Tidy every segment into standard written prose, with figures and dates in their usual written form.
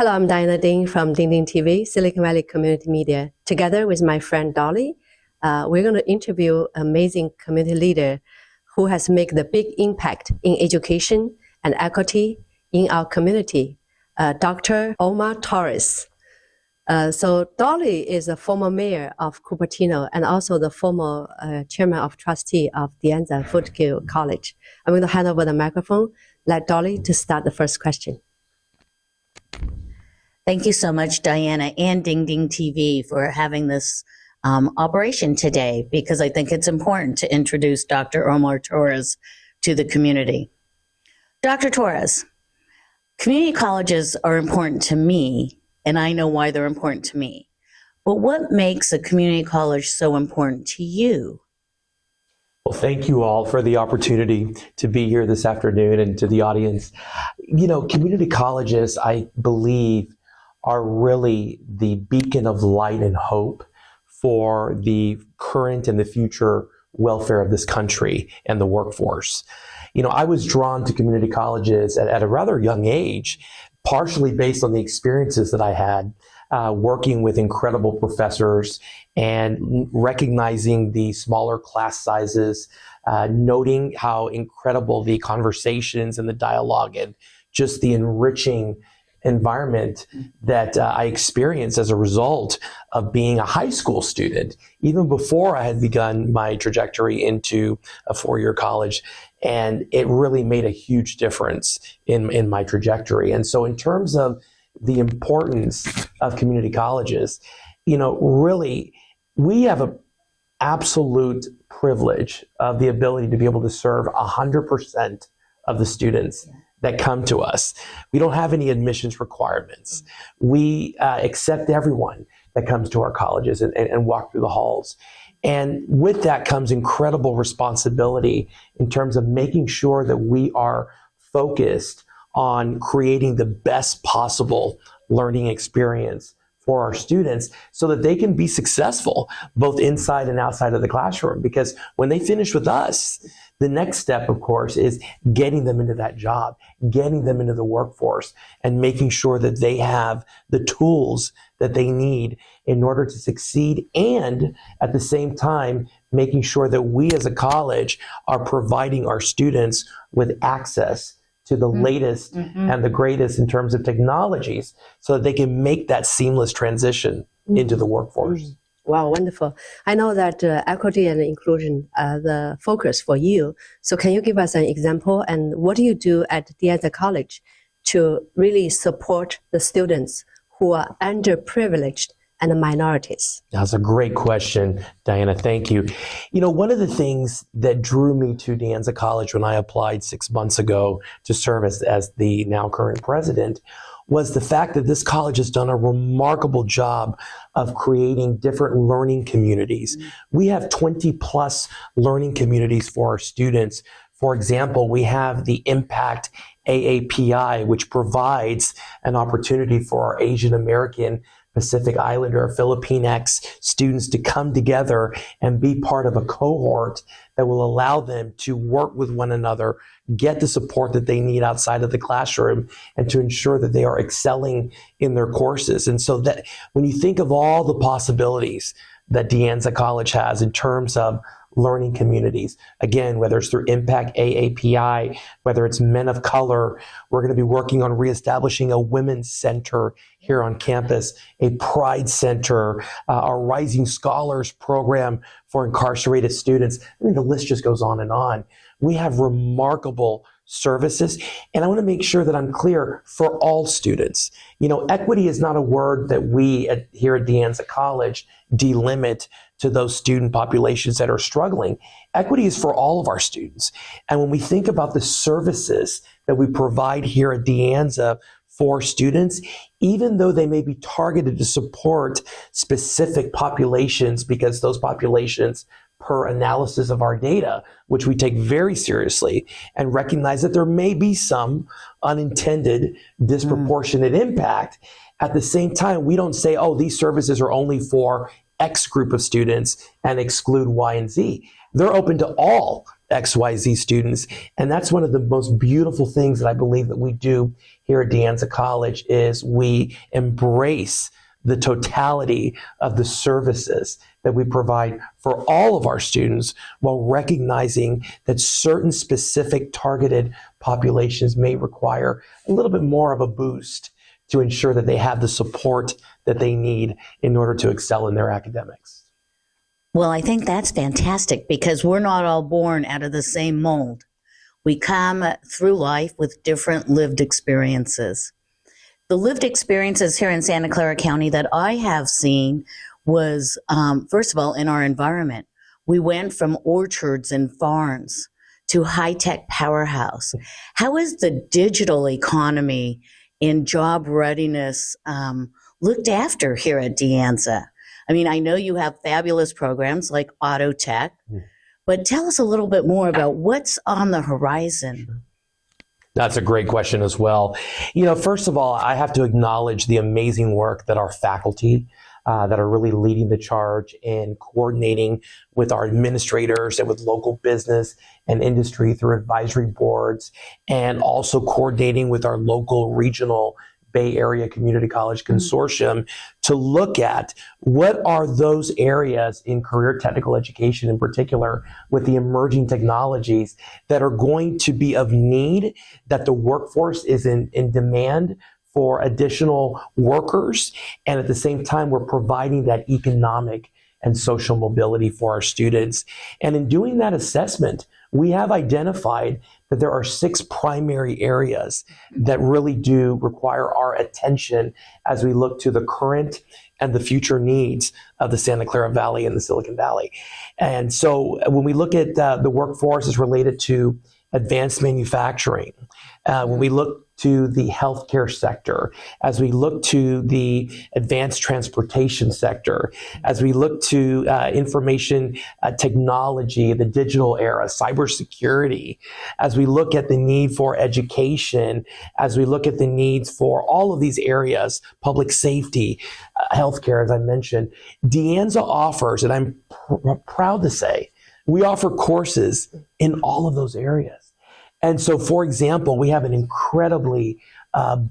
Hello, I'm Diana Ding from Ding Ding TV, Silicon Valley Community Media. Together with my friend Dolly, we're going to interview an amazing community leader who has made the big impact in education and equity in our community, Dr. Omar Torres. So Dolly is a former mayor of Cupertino and also the former chairman of trustee of the Anza Foothill College. I'm going to hand over the microphone, let Dolly to start the first question. Thank you so much, Diana and Ding Ding TV for having this operation today, because I think it's important to introduce Dr. Omar Torres to the community. Dr. Torres, community colleges are important to me, and I know why they're important to me. But what makes a community college so important to you? Well, thank you all for the opportunity to be here this afternoon, and to the audience. You know, community colleges, I believe, are really the beacon of light and hope for the current and the future welfare of this country and the workforce. You know, I was drawn to community colleges at a rather young age, partially based on the experiences that I had working with incredible professors and recognizing the smaller class sizes, noting how incredible the conversations and the dialogue and just the enriching environment that I experienced as a result of being a high school student, even before I had begun my trajectory into a four-year college. And it really made a huge difference in my trajectory. And so in terms of the importance of community colleges, you know, really, we have an absolute privilege of the ability to be able to serve 100% of the students that come to us. We don't have any admissions requirements. We accept everyone that comes to our colleges and walk through the halls. And with that comes incredible responsibility in terms of making sure that we are focused on creating the best possible learning experience for our students so that they can be successful both inside and outside of the classroom. Because when they finish with us, the next step, of course, is getting them into that job, getting them into the workforce, and making sure that they have the tools that they need in order to succeed, and at the same time, making sure that we as a college are providing our students with access to the latest and the greatest in terms of technologies so that they can make that seamless transition into the workforce. Wow, wonderful. I know that equity and inclusion are the focus for you. So can you give us an example, and what do you do at the Anza College to really support the students who are underprivileged and minorities? That's a great question, Diana. Thank you. You know, one of the things that drew me to the Anza College when I applied 6 months ago to serve as the now current president was the fact that this college has done a remarkable job of creating different learning communities. We have 20 plus learning communities for our students. For example, we have the Impact AAPI, which provides an opportunity for our Asian American, Pacific Islander, Filipinx students to come together and be part of a cohort that will allow them to work with one another, get the support that they need outside of the classroom, and to ensure that they are excelling in their courses. And so that when you think of all the possibilities that the Anza College has in terms of learning communities, again, whether it's through Impact AAPI, whether it's men of color, we're going to be working on reestablishing a women's center here on campus, a pride center, our Rising Scholars program for incarcerated students. I mean, the list just goes on and on. We have remarkable services, and I want to make sure that I'm clear for all students. You know, equity is not a word that we here at the Anza College delimit to those student populations that are struggling. Equity is for all of our students. And when we think about the services that we provide here at the Anza for students, even though they may be targeted to support specific populations, because those populations, per analysis of our data, which we take very seriously, and recognize that there may be some unintended disproportionate impact. At the same time, we don't say, oh, these services are only for X group of students and exclude Y and Z. They're open to all XYZ students. And that's one of the most beautiful things that I believe that we do here at Anza College is we embrace the totality of the services that we provide for all of our students while recognizing that certain specific targeted populations may require a little bit more of a boost to ensure that they have the support that they need in order to excel in their academics. Well, I think that's fantastic because we're not all born out of the same mold. We come through life with different lived experiences. The lived experiences here in Santa Clara County that I have seen was, first of all, in our environment. We went from orchards and farms to high-tech powerhouse. How is the digital economy and job readiness looked after here at Anza? I mean, I know you have fabulous programs like Auto Tech, but tell us a little bit more about what's on the horizon. That's a great question as well. First of all, I have to acknowledge the amazing work that our faculty that are really leading the charge in coordinating with our administrators and with local business and industry through advisory boards, and also coordinating with our local regional Bay Area Community College Consortium to look at what are those areas in career technical education in particular with the emerging technologies that are going to be of need, that the workforce is in demand for additional workers, and at the same time we're providing that economic and social mobility for our students. And in doing that assessment, we have identified that there are 6 primary areas that really do require our attention as we look to the current and the future needs of the Santa Clara Valley and the Silicon Valley. And so when we look at the workforce as related to advanced manufacturing, when we look to the healthcare sector, as we look to the advanced transportation sector, as we look to information technology, the digital era, cybersecurity, as we look at the need for education, as we look at the needs for all of these areas, public safety, healthcare, as I mentioned, Anza offers, and I'm proud to say, we offer courses in all of those areas. And so, for example, we have an incredibly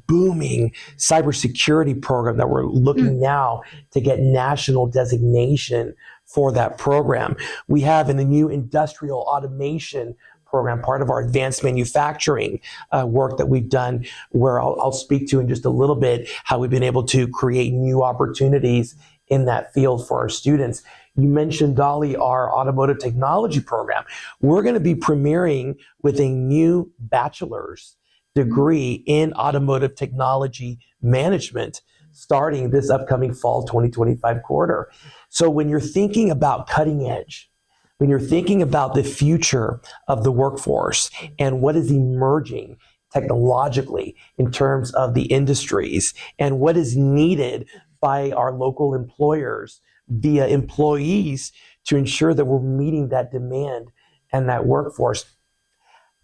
booming cybersecurity program that we're looking now to get national designation for that program. We have in the new industrial automation program, part of our advanced manufacturing work that we've done, where I'll speak to in just a little bit how we've been able to create new opportunities in that field for our students. You mentioned, Dolly, our automotive technology program. We're going to be premiering with a new bachelor's degree in automotive technology management starting this upcoming fall 2025 quarter. So when you're thinking about cutting edge, when you're thinking about the future of the workforce and what is emerging technologically in terms of the industries and what is needed by our local employers via employees to ensure that we're meeting that demand and that workforce,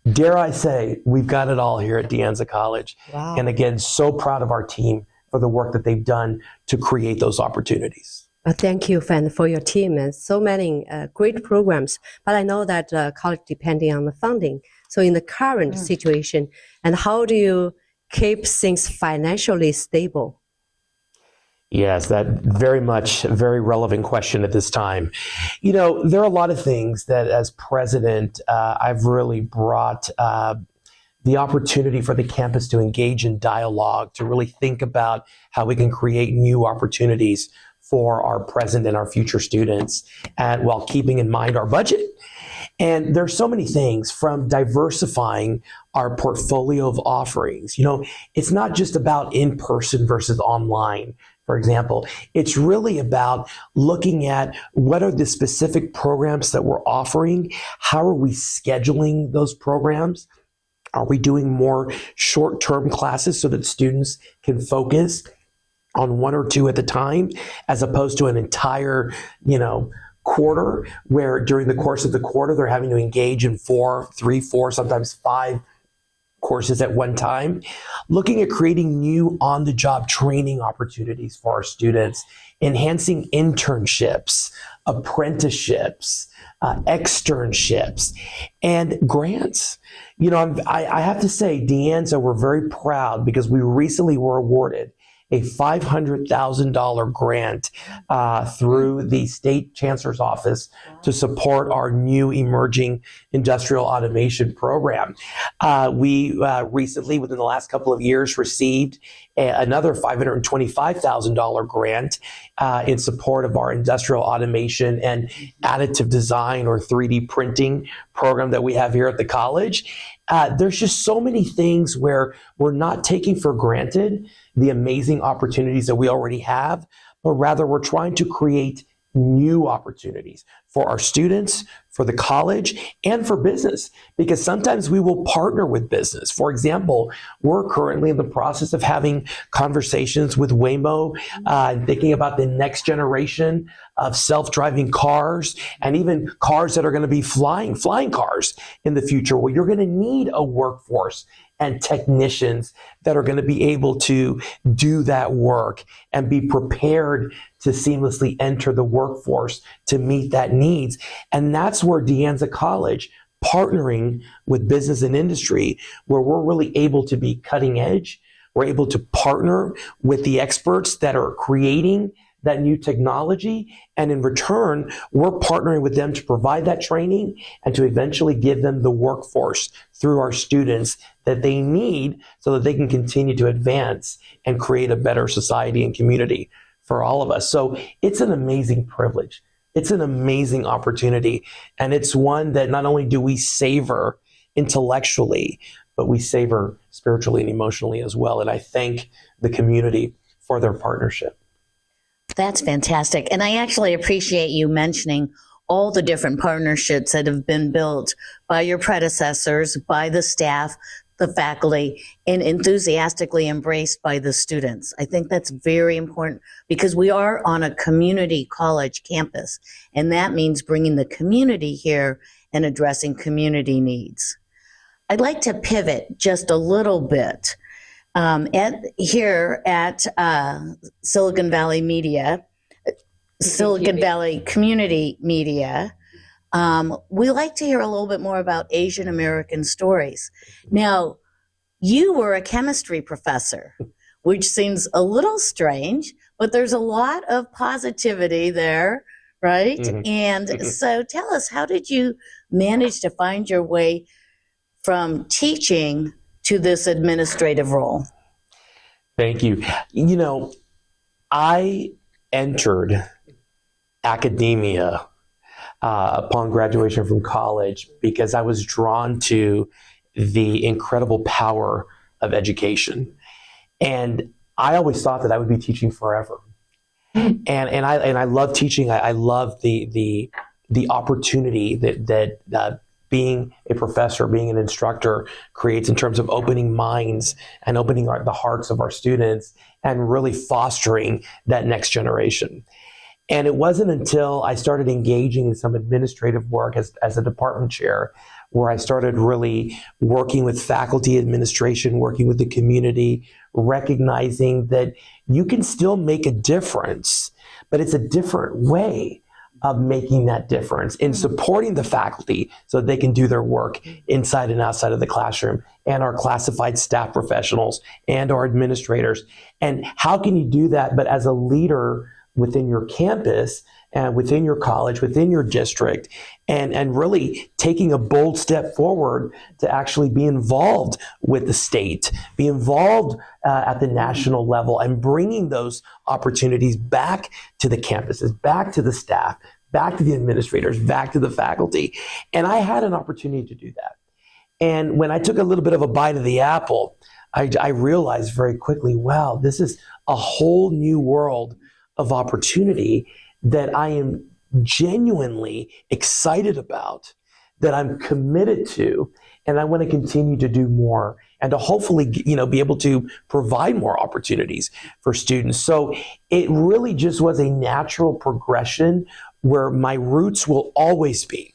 dare I say, we've got it all here at Anza College. Wow. And again, so proud of our team for the work that they've done to create those opportunities. Thank you, Fan, for your team and so many great programs. But I know that college depending on the funding. So in the current situation, and how do you keep things financially stable? Yes, that very relevant question at this time. There are a lot of things that as president, I've really brought the opportunity for the campus to engage in dialogue, to really think about how we can create new opportunities for our present and our future students, and while keeping in mind our budget. And there's so many things from diversifying our portfolio of offerings. It's not just about in-person versus online. For example, it's really about looking at what are the specific programs that we're offering? How are we scheduling those programs? Are we doing more short-term classes so that students can focus on 1 or 2 at a time, as opposed to an entire, quarter, where during the course of the quarter, they're having to engage in 3, 4, sometimes 5 courses at one time, looking at creating new on-the-job training opportunities for our students, enhancing internships, apprenticeships, externships, and grants. You know, I have to say, Anza, we're very proud because we recently were awarded a $500,000 grant through the state chancellor's office to support our new emerging industrial automation program. We recently, within the last couple of years, received another $525,000 grant in support of our industrial automation and additive design, or 3D printing program that we have here at the college. There's just so many things where we're not taking for granted the amazing opportunities that we already have, but rather we're trying to create new opportunities for our students, for the college, and for business, because sometimes we will partner with business. For example, we're currently in the process of having conversations with Waymo, thinking about the next generation of self-driving cars, and even cars that are going to be flying cars in the future. Well, you're going to need a workforce and technicians that are going to be able to do that work and be prepared to seamlessly enter the workforce to meet that needs. And that's where Anza College, partnering with business and industry, where we're really able to be cutting edge. We're able to partner with the experts that are creating that new technology. And in return, we're partnering with them to provide that training and to eventually give them the workforce through our students that they need so that they can continue to advance and create a better society and community for all of us. So it's an amazing privilege. It's an amazing opportunity. And it's one that not only do we savor intellectually, but we savor spiritually and emotionally as well. And I thank the community for their partnership. That's fantastic. And I actually appreciate you mentioning all the different partnerships that have been built by your predecessors, by the staff, the faculty, and enthusiastically embraced by the students. I think that's very important because we are on a community college campus, and that means bringing the community here and addressing community needs. I'd like to pivot just a little bit. Here at Silicon Valley Community Media, we like to hear a little bit more about Asian American stories. Now, you were a chemistry professor, which seems a little strange, but there's a lot of positivity there, right? Mm-hmm. And so tell us, how did you manage to find your way from teaching to this administrative role? Thank you. You know, I entered academia upon graduation from college because I was drawn to the incredible power of education. And I always thought that I would be teaching forever. And I love teaching. I love the opportunity that being a professor, being an instructor creates in terms of opening minds and opening the hearts of our students and really fostering that next generation. And it wasn't until I started engaging in some administrative work as a department chair where I started really working with faculty administration, working with the community, recognizing that you can still make a difference, but it's a different way of making that difference in supporting the faculty so they can do their work inside and outside of the classroom, and our classified staff professionals and our administrators. And how can you do that but as a leader within your campus and within your college, within your district, and really taking a bold step forward to actually be involved with the state, be involved at the national level, and bringing those opportunities back to the campuses, back to the staff, back to the administrators, back to the faculty. And I had an opportunity to do that. And when I took a little bit of a bite of the apple, I realized very quickly, wow, this is a whole new world of opportunity that I am genuinely excited about, that I'm committed to, and I want to continue to do more and to hopefully, be able to provide more opportunities for students. So it really just was a natural progression where my roots will always be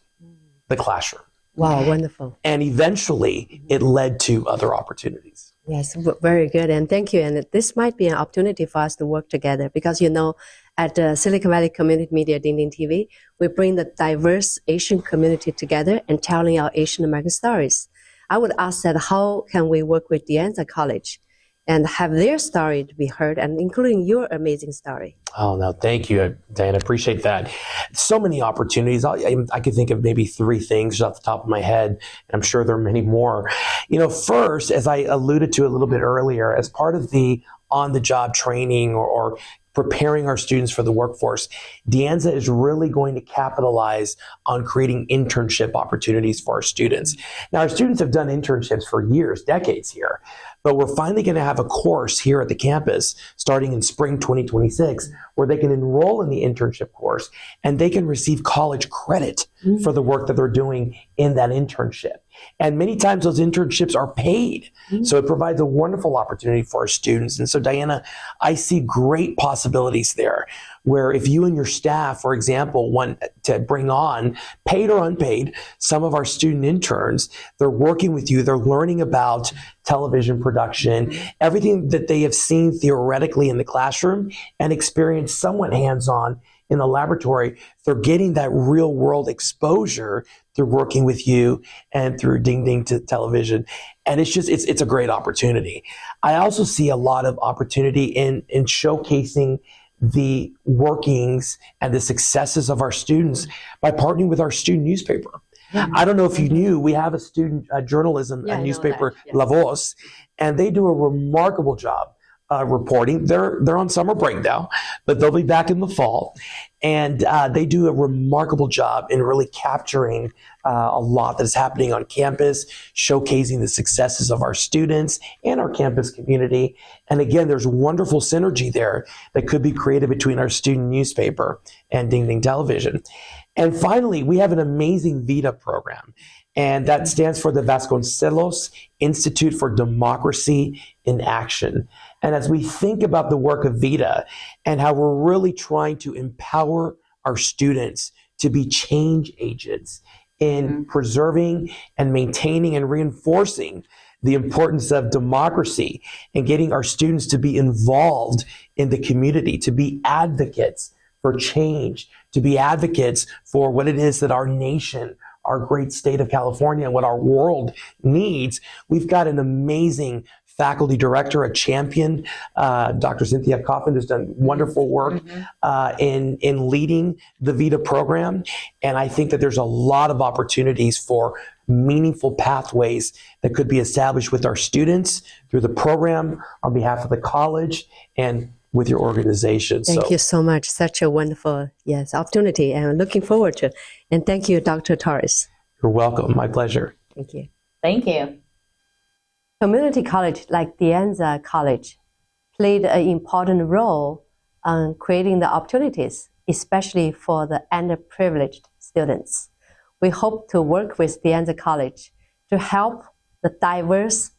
the classroom. Wow, wonderful. And eventually it led to other opportunities. Yes, very good. And thank you. And this might be an opportunity for us to work together because, at the Silicon Valley Community Media Ding Ding TV, we bring the diverse Asian community together and telling our Asian American stories. I would ask that how can we work with the Anza College and have their story to be heard, and including your amazing story. Oh, no, thank you, Diana. Appreciate that. So many opportunities. I could think of maybe 3 things off the top of my head, and I'm sure there are many more. First, as I alluded to a little bit earlier, as part of the on-the-job training or preparing our students for the workforce, Anza is really going to capitalize on creating internship opportunities for our students. Now, our students have done internships for years, decades here, but we're finally going to have a course here at the campus starting in spring 2026 where they can enroll in the internship course and they can receive college credit for the work that they're doing in that internship. And many times those internships are paid. So it provides a wonderful opportunity for our students. And so, Diana, I see great possibilities there where if you and your staff, for example, want to bring on, paid or unpaid, some of our student interns, they're working with you, they're learning about television production, everything that they have seen theoretically in the classroom and experienced somewhat hands-on in the laboratory, they're getting that real world exposure through working with you and through Ding Ding to television. And it's a great opportunity. I also see a lot of opportunity in showcasing the workings and the successes of our students by partnering with our student newspaper. I don't know if you knew, we have a student journalism newspaper, La Voz, and they do a remarkable job reporting. They're on summer break now, but they'll be back in the fall. And they do a remarkable job in really capturing a lot that is happening on campus, showcasing the successes of our students and our campus community. And again, there's wonderful synergy there that could be created between our student newspaper and Ding Ding Television. And finally, we have an amazing VITA program. And that stands for the Vasconcelos Institute for Democracy in Action. And as we think about the work of VITA and how we're really trying to empower our students to be change agents in preserving and maintaining and reinforcing the importance of democracy and getting our students to be involved in the community, to be advocates for change, to be advocates for what it is that our nation, our great state of California, and what our world needs. We've got an amazing faculty director, a champion, Dr. Cynthia Coffin, who's done wonderful work in leading the VITA program. And I think that there's a lot of opportunities for meaningful pathways that could be established with our students through the program on behalf of the college and with your organization. Thank you so much. Such a wonderful, opportunity, and I'm looking forward to it. And thank you, Dr. Torres. You're welcome. My pleasure. Thank you. Thank you. Community college like the Anza College played an important role on creating the opportunities, especially for the underprivileged students. We hope to work with the Anza College to help the diverse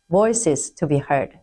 voices to be heard.